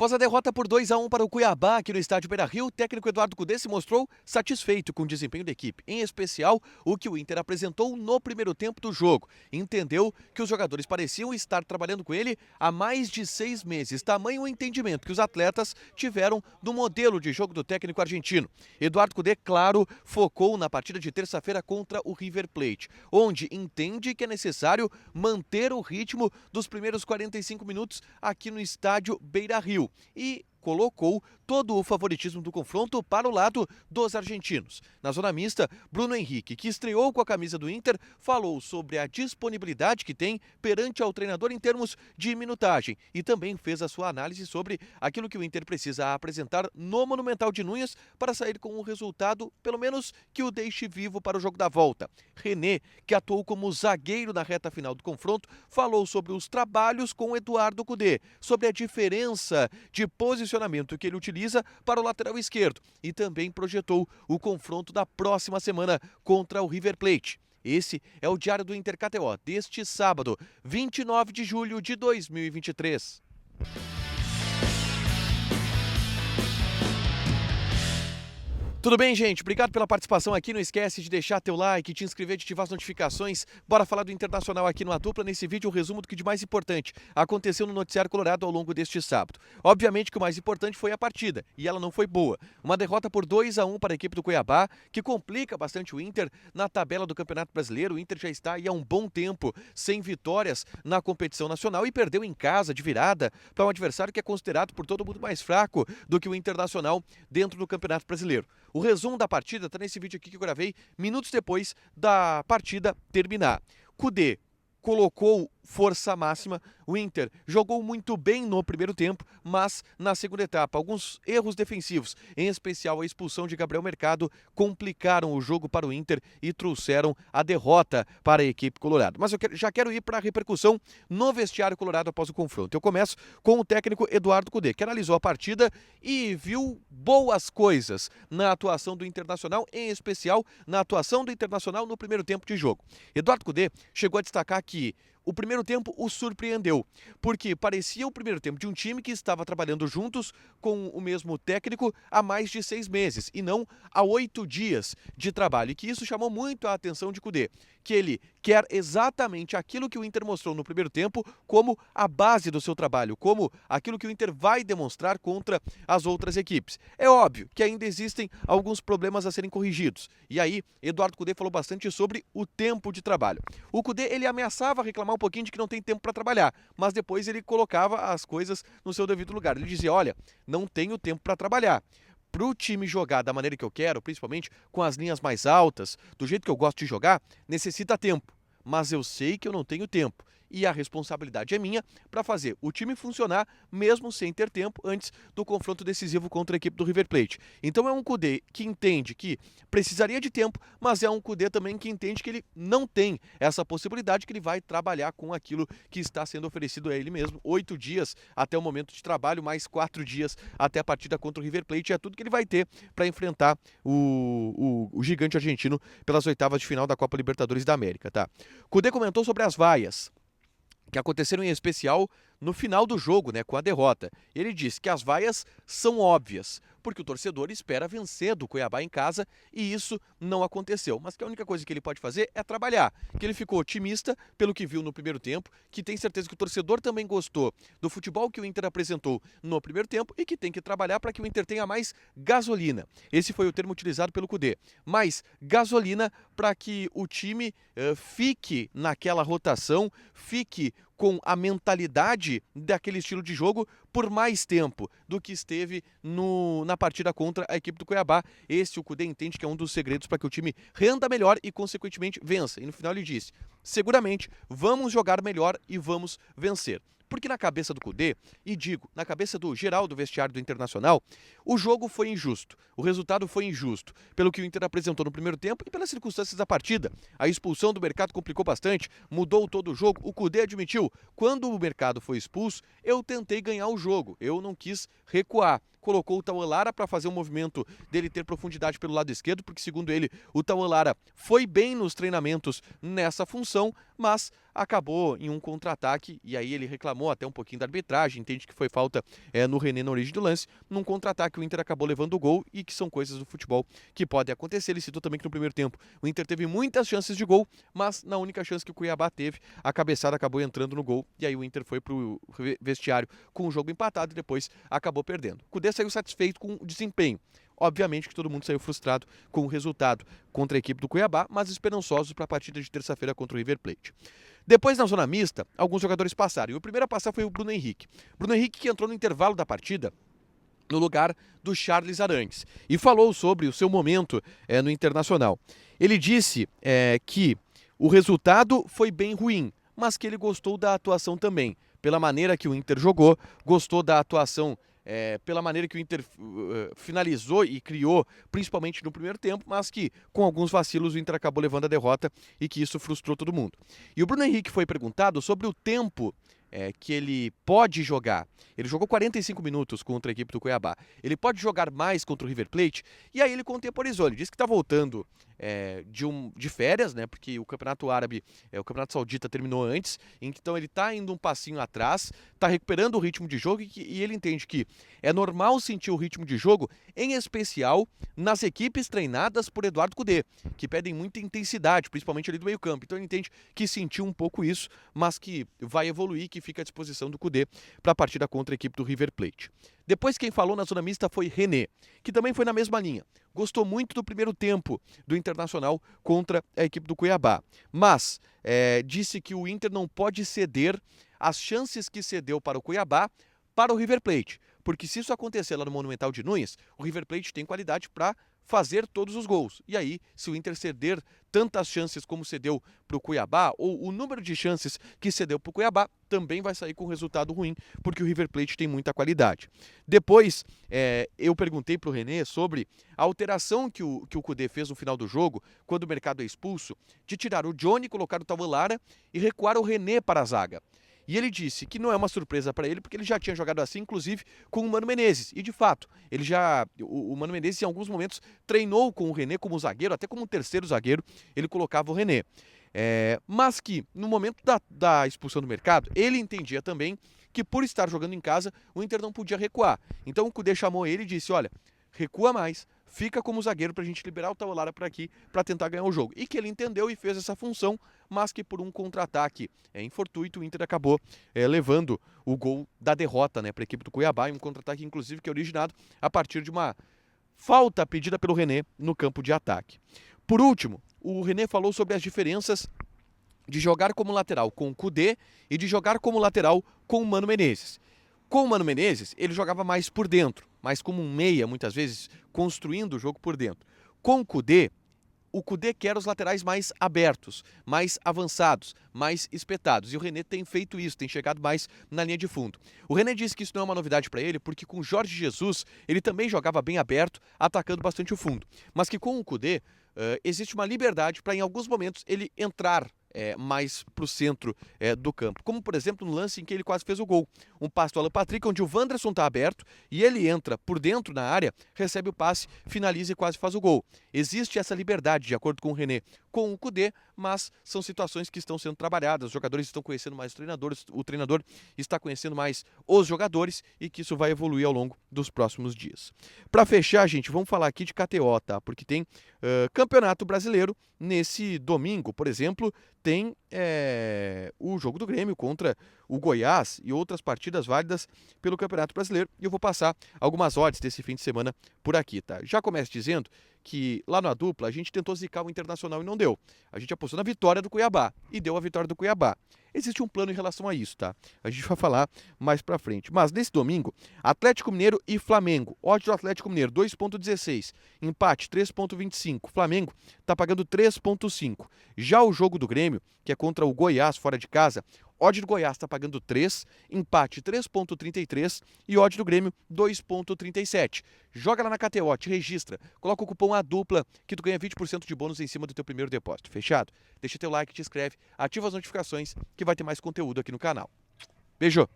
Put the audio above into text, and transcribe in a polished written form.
Após a derrota por 2-1 para o Cuiabá aqui no estádio Beira-Rio, o técnico Eduardo Cudê se mostrou satisfeito com o desempenho da equipe, em especial o que o Inter apresentou no primeiro tempo do jogo. Entendeu que os jogadores pareciam estar trabalhando com ele há mais de 6 meses, tamanho o entendimento que os atletas tiveram do modelo de jogo do técnico argentino. Eduardo Cudê, claro, focou na partida de terça-feira contra o River Plate, onde entende que é necessário manter o ritmo dos primeiros 45 minutos aqui no estádio Beira-Rio e colocou todo o favoritismo do confronto para o lado dos argentinos. Na zona mista, Bruno Henrique, que estreou com a camisa do Inter, falou sobre a disponibilidade que tem perante ao treinador em termos de minutagem e também fez a sua análise sobre aquilo que o Inter precisa apresentar no Monumental de Núñez para sair com um resultado, pelo menos, que o deixe vivo para o jogo da volta. René, que atuou como zagueiro na reta final do confronto, falou sobre os trabalhos com Eduardo Cudê, sobre a diferença de posicionamento que ele utiliza para o lateral esquerdo e também projetou o confronto da próxima semana contra o River Plate. Esse é o Diário do Inter KTO deste sábado, 29 de julho de 2023. Tudo bem, gente? Obrigado pela participação aqui. Não esquece de deixar teu like, te inscrever, de ativar as notificações. Bora falar do Internacional aqui no A Dupla. Nesse vídeo, o resumo do que de mais importante aconteceu no noticiário colorado ao longo deste sábado. Obviamente que o mais importante foi a partida, e ela não foi boa. Uma derrota por 2-1 para a equipe do Cuiabá, que complica bastante o Inter na tabela do Campeonato Brasileiro. O Inter já está aí há um bom tempo sem vitórias na competição nacional e perdeu em casa de virada para um adversário que é considerado por todo mundo mais fraco do que o Internacional dentro do Campeonato Brasileiro. O resumo da partida está nesse vídeo aqui que eu gravei minutos depois da partida terminar. Cudê colocou força máxima, o Inter jogou muito bem no primeiro tempo, mas na segunda etapa, alguns erros defensivos, em especial a expulsão de Gabriel Mercado, complicaram o jogo para o Inter e trouxeram a derrota para a equipe colorada. Mas eu já quero ir para a repercussão no vestiário colorado após o confronto. Eu começo com o técnico Eduardo Cudê, que analisou a partida e viu boas coisas na atuação do Internacional, em especial na atuação do Internacional no primeiro tempo de jogo. Eduardo Cudê chegou a destacar que o primeiro tempo o surpreendeu, porque parecia o primeiro tempo de um time que estava trabalhando juntos com o mesmo técnico há mais de 6 meses e não há 8 dias de trabalho. E que isso chamou muito a atenção de Cudê, que ele quer exatamente aquilo que o Inter mostrou no primeiro tempo como a base do seu trabalho, como aquilo que o Inter vai demonstrar contra as outras equipes. É óbvio que ainda existem alguns problemas a serem corrigidos. E aí, Eduardo Cudê falou bastante sobre o tempo de trabalho. O Cudê, ele ameaçava reclamar um pouquinho de que não tem tempo para trabalhar, mas depois ele colocava as coisas no seu devido lugar. Ele dizia, olha, não tenho tempo para trabalhar. Para o time jogar da maneira que eu quero, principalmente com as linhas mais altas, do jeito que eu gosto de jogar, necessita tempo. Mas eu sei que eu não tenho tempo. E a responsabilidade é minha para fazer o time funcionar mesmo sem ter tempo antes do confronto decisivo contra a equipe do River Plate. Então é um Cudê que entende que precisaria de tempo, mas é um Cudê também que entende que ele não tem essa possibilidade, que ele vai trabalhar com aquilo que está sendo oferecido a ele mesmo. 8 dias até o momento de trabalho, mais 4 dias até a partida contra o River Plate. É tudo que ele vai ter para enfrentar o gigante argentino pelas oitavas de final da Copa Libertadores da América, tá? Cudê comentou sobre as vaias que aconteceram em especial no final do jogo, né, com a derrota. Ele disse que as vaias são óbvias, porque o torcedor espera vencer do Cuiabá em casa e isso não aconteceu. Mas que a única coisa que ele pode fazer é trabalhar, que ele ficou otimista pelo que viu no primeiro tempo, que tem certeza que o torcedor também gostou do futebol que o Inter apresentou no primeiro tempo e que tem que trabalhar para que o Inter tenha mais gasolina. Esse foi o termo utilizado pelo Cudê. Mais gasolina para que o time fique naquela rotação, fique com a mentalidade daquele estilo de jogo por mais tempo do que esteve na partida contra a equipe do Cuiabá. Esse o Cudê entende que é um dos segredos para que o time renda melhor e, consequentemente, vença. E no final ele disse, seguramente vamos jogar melhor e vamos vencer. Porque na cabeça do Cudê, e digo, na cabeça do geral do vestiário do Internacional, o jogo foi injusto, o resultado foi injusto, pelo que o Inter apresentou no primeiro tempo e pelas circunstâncias da partida. A expulsão do Mercado complicou bastante, mudou todo o jogo. O Cudê admitiu, quando o Mercado foi expulso, eu tentei ganhar o jogo, eu não quis recuar. Colocou o Tauan Lara para fazer o movimento dele ter profundidade pelo lado esquerdo, porque segundo ele, o Tauan Lara foi bem nos treinamentos nessa função, mas acabou em um contra-ataque, e aí ele reclamou até um pouquinho da arbitragem, entende que foi falta no René na origem do lance. Num contra-ataque o Inter acabou levando o gol, e que são coisas do futebol que podem acontecer. Ele citou também que no primeiro tempo o Inter teve muitas chances de gol, mas na única chance que o Cuiabá teve, a cabeçada acabou entrando no gol, e aí o Inter foi pro vestiário com o jogo empatado e depois acabou perdendo. O Cudê saiu satisfeito com o desempenho. Obviamente que todo mundo saiu frustrado com o resultado contra a equipe do Cuiabá, mas esperançosos para a partida de terça-feira contra o River Plate. Depois, na zona mista, alguns jogadores passaram. E o primeiro a passar foi o Bruno Henrique. Bruno Henrique, que entrou no intervalo da partida no lugar do Charles Arangues, e falou sobre o seu momento no Internacional. Ele disse que o resultado foi bem ruim, mas que ele gostou da atuação também, pela maneira que o Inter jogou, gostou da atuação pela maneira que o Inter finalizou e criou, principalmente no primeiro tempo, mas que com alguns vacilos o Inter acabou levando a derrota e que isso frustrou todo mundo. E o Bruno Henrique foi perguntado sobre o tempo que ele pode jogar. Ele jogou 45 minutos contra a equipe do Cuiabá. Ele pode jogar mais contra o River Plate? E aí ele contemporizou. Ele disse que está voltando de férias, né? Porque o Campeonato Árabe, o Campeonato Saudita terminou antes. Então ele está indo um passinho atrás, está recuperando o ritmo de jogo e ele entende que é normal sentir o ritmo de jogo, em especial nas equipes treinadas por Eduardo Cudê, que pedem muita intensidade, principalmente ali do meio campo. Então ele entende que sentiu um pouco isso, mas que vai evoluir, que fica à disposição do Cudê para a partida contra a equipe do River Plate. Depois quem falou na zona mista foi René, que também foi na mesma linha. Gostou muito do primeiro tempo do Internacional contra a equipe do Cuiabá, mas disse que o Inter não pode ceder as chances que cedeu para o Cuiabá para o River Plate, porque se isso acontecer lá no Monumental de Nunes, o River Plate tem qualidade para fazer todos os gols. E aí, se o Inter ceder tantas chances como cedeu para o Cuiabá, ou o número de chances que cedeu para o Cuiabá, também vai sair com resultado ruim, porque o River Plate tem muita qualidade. Depois, eu perguntei para o René sobre a alteração que o Cudê fez no final do jogo, quando o Mercado é expulso, de tirar o Johnny, colocar o Tauan Lara e recuar o René para a zaga. E ele disse que não é uma surpresa para ele, porque ele já tinha jogado assim, inclusive, com o Mano Menezes. E, de fato, o Mano Menezes, em alguns momentos, treinou com o René como zagueiro, até como um terceiro zagueiro, ele colocava o René. Mas que, no momento da expulsão do Mercado, ele entendia também que, por estar jogando em casa, o Inter não podia recuar. Então, o Cudê chamou ele e disse, olha, recua mais, fica como zagueiro para a gente liberar o Tauan Lara por aqui para tentar ganhar o jogo. E que ele entendeu e fez essa função, mas que por um contra-ataque infortuito o Inter acabou levando o gol da derrota, né, para a equipe do Cuiabá, e um contra-ataque inclusive que é originado a partir de uma falta pedida pelo René no campo de ataque. Por último, o René falou sobre as diferenças de jogar como lateral com o Cudê e de jogar como lateral com o Mano Menezes. Com o Mano Menezes, ele jogava mais por dentro, mais como um meia, muitas vezes, construindo o jogo por dentro. Com o Cudê quer os laterais mais abertos, mais avançados, mais espetados. E o René tem feito isso, tem chegado mais na linha de fundo. O René disse que isso não é uma novidade para ele, porque com o Jorge Jesus, ele também jogava bem aberto, atacando bastante o fundo. Mas que com o Cudê, existe uma liberdade para, em alguns momentos, ele entrar mais para o centro do campo. Como, por exemplo, no lance em que ele quase fez o gol. Um passe do Alan Patrick, onde o Wanderson está aberto e ele entra por dentro na área, recebe o passe, finaliza e quase faz o gol. Existe essa liberdade, de acordo com o René, com o Cudê, mas são situações que estão sendo trabalhadas. Os jogadores estão conhecendo mais os treinadores, o treinador está conhecendo mais os jogadores e que isso vai evoluir ao longo dos próximos dias. Para fechar, gente, vamos falar aqui de KTO, tá? Porque tem Campeonato Brasileiro nesse domingo, por exemplo, tem o jogo do Grêmio contra o Goiás e outras partidas válidas pelo Campeonato Brasileiro. E eu vou passar algumas odds desse fim de semana por aqui, tá? Já começo dizendo que lá na dupla a gente tentou zicar o Internacional e não deu. A gente apostou na vitória do Cuiabá e deu a vitória do Cuiabá. Existe um plano em relação a isso, tá? A gente vai falar mais pra frente. Mas nesse domingo, Atlético Mineiro e Flamengo. Odds do Atlético Mineiro, 2,16. Empate, 3,25. Flamengo tá pagando 3,5. Já o jogo do Grêmio, que é contra o Goiás fora de casa, odd do Goiás está pagando 3, empate 3,33 e odd do Grêmio 2,37. Joga lá na KTO, te registra, coloca o cupom ADUPLA que tu ganha 20% de bônus em cima do teu primeiro depósito. Fechado? Deixa teu like, te inscreve, ativa as notificações que vai ter mais conteúdo aqui no canal. Beijo!